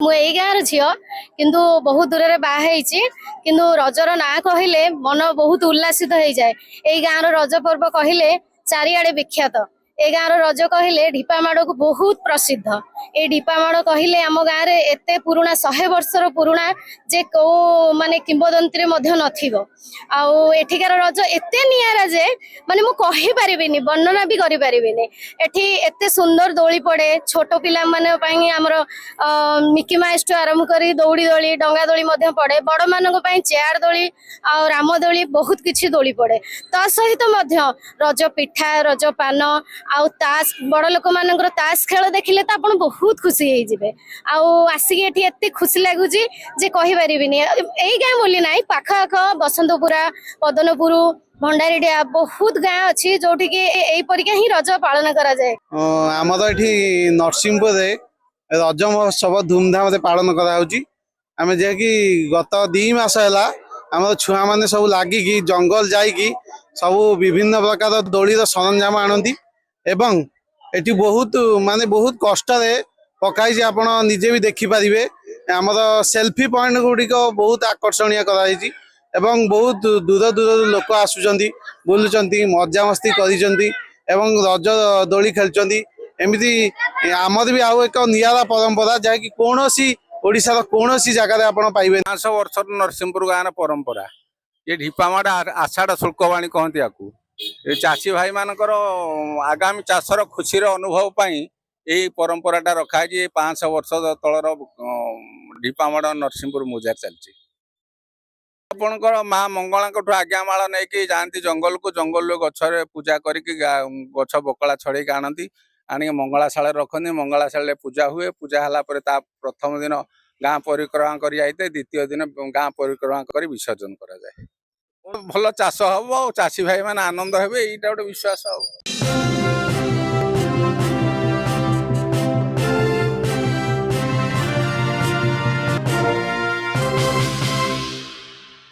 ମୁଁ ଏଇ ଗାଁର ଝିଅ କିନ୍ତୁ ବହୁତ ଦୂରରେ ବାହା ହେଇଛି। କିନ୍ତୁ ରଜର ନାଁ କହିଲେ ମନ ବହୁତ ଉଲ୍ଲାସିତ ହେଇଯାଏ। ଏଇ ଗାଁର ରଜ ପର୍ବ କହିଲେ ଚାରିଆଡେ ବିଖ୍ୟାତ। ଏ ଗାଁର ରଜ କହିଲେ ଢିପାମାଡ଼କୁ ବହୁତ ପ୍ରସିଦ୍ଧ। ଏଇ ଢିପାମାଡ଼ କହିଲେ ଆମ ଗାଁରେ ଏତେ ପୁରୁଣା 100 ବର୍ଷର ପୁରୁଣା ଯେ କୋଉ ମାନେ କିମ୍ବଦନ୍ତୀରେ ମଧ୍ୟ ନଥିବ। ଆଉ ଏଠିକାର ରଜ ଏତେ ନିଆରା ଯେ ମାନେ ମୁଁ କହିପାରିବିନି, ବର୍ଣ୍ଣନା ବି କରିପାରିବିନି। ଏଠି ଏତେ ସୁନ୍ଦର ଦୋଳି ପଡେ ଛୋଟ ପିଲାମାନଙ୍କ ପାଇଁ। ଆମର ମିକି ମାଉସ ଠୁ ଆରମ୍ଭ କରି ଦୌଡ଼ି ଦୋଳି ଡଙ୍ଗା ଦୋଳି ମଧ୍ୟ ପଡେ। ବଡ ମାନଙ୍କ ପାଇଁ ଚେୟାର ଦୋଳି ଆଉ ରାମ ଦୋଳି ବହୁତ କିଛି ଦୋଳି ପଡେ। ତା ସହିତ ମଧ୍ୟ ରଜ ପିଠା, ରଜ ପାନ ଆଉ ତାସ, ବଡ ଲୋକ ମାନଙ୍କର ତାସ ଖେଳ ଦେଖିଲେ ତ ଆପଣ ବହୁତ ଖୁସି ହେଇଯିବେ। ଆଉ ଆସିକି ଏଠି ଏତେ ଖୁସି ଲାଗୁଛି ଯେ କହିପାରିବିନି। ଏଇ ଗାଁ ବୋଲି ନାହିଁ, ପାଖ ଆଖ ବସନ୍ତପୁରା, ପଦନପୁର, ଭଣ୍ଡାରିଡିଆ ବହୁତ ଗାଁ ଅଛି ଯୋଉଠିକି ଏଇପରିକା ହିଁ ରଜ ପାଳନ କରାଯାଏ। ଆମର ଏଠି ନରସିଂହପୁରରେ ରଜ ମହୋତ୍ସବ ଧୁମଧାମରେ ପାଳନ କରାହେଉଛି। ଆମେ ଯାହାକି ଗତ 2 ମାସ ହେଲା ଆମର ଛୁଆମାନେ ସବୁ ଲାଗିକି ଜଙ୍ଗଲ ଯାଇକି ସବୁ ବିଭିନ୍ନ ପ୍ରକାର ଦୋଳିର ସରଞ୍ଜାମ ଆଣନ୍ତି ଏବଂ ଏଠି ବହୁତ କଷ୍ଟରେ ପକାଇଛି। ଆପଣ ନିଜେ ବି ଦେଖିପାରିବେ। ଆମର ସେଲ୍ଫି ପଏଣ୍ଟ ଗୁଡ଼ିକ ବହୁତ ଆକର୍ଷଣୀୟ କରାଯାଇଛି ଏବଂ ବହୁତ ଦୂର ଦୂରରୁ ଲୋକ ଆସୁଛନ୍ତି, ବୁଲୁଛନ୍ତି, ମଜାମସ୍ତି କରିଛନ୍ତି ଏବଂ ରଜ ଦୋଳି ଖେଳୁଛନ୍ତି। ଏମିତି ଆମର ବି ଆଉ ଏକ ନିଆରା ପରମ୍ପରା ଯାହାକି କୌଣସି ଓଡ଼ିଶାର କୌଣସି ଜାଗାରେ ଆପଣ ପାଇବେନି। 500 ବର୍ଷର ନରସିଂହପୁର ଗାଁର ପରମ୍ପରା ଏ ଢିପାମାଡ଼ ଆଷାଢ଼ ଶୁଳ୍କବାଣୀ କହନ୍ତି ଆକୁ। ଏ ଚାଷୀ ଭାଇମାନଙ୍କର ଆଗାମୀ ଚାଷର ଖୁସିର ଅନୁଭବ ପାଇଁ ଏହି ପରମ୍ପରାଟା ରଖାଯାଇଛି। ଏ 500 ବର୍ଷ ତଳର ଢିପାମାଡ଼ ନରସିଂହପୁର ମୁଜାରେ ଚାଲିଛି। ଆପଣଙ୍କର ମା ମଙ୍ଗଳାଙ୍କଠୁ ଆଜ୍ଞାମାଳ ନେଇକି ଯାଆନ୍ତି ଜଙ୍ଗଲକୁ। ଜଙ୍ଗଲରୁ ଗଛରେ ପୂଜା କରିକି ଗଛ ବକଳା ଛଡ଼େଇକି ଆଣନ୍ତି। ଆଣିକି ମଙ୍ଗଳାଶାଳରେ ରଖନ୍ତି। ମଙ୍ଗଳାଶାଳରେ ପୂଜା ହୁଏ। ପୂଜା ହେଲା ପରେ ତା ପ୍ରଥମ ଦିନ ଗାଁ ପରିକ୍ରମା କରି ଯାଇଥାଏ। ଦ୍ୱିତୀୟ ଦିନ ଗାଁ ପରିକ୍ରମା କରି ବିସର୍ଜନ କରାଯାଏ। ଭଲ ଚାଷ ହବ ଆଉ ଚାଷୀ ଭାଇମାନେ ଆନନ୍ଦ ହେବେ, ଏଇଟା ଗୋଟେ ବିଶ୍ୱାସ ଆଉ।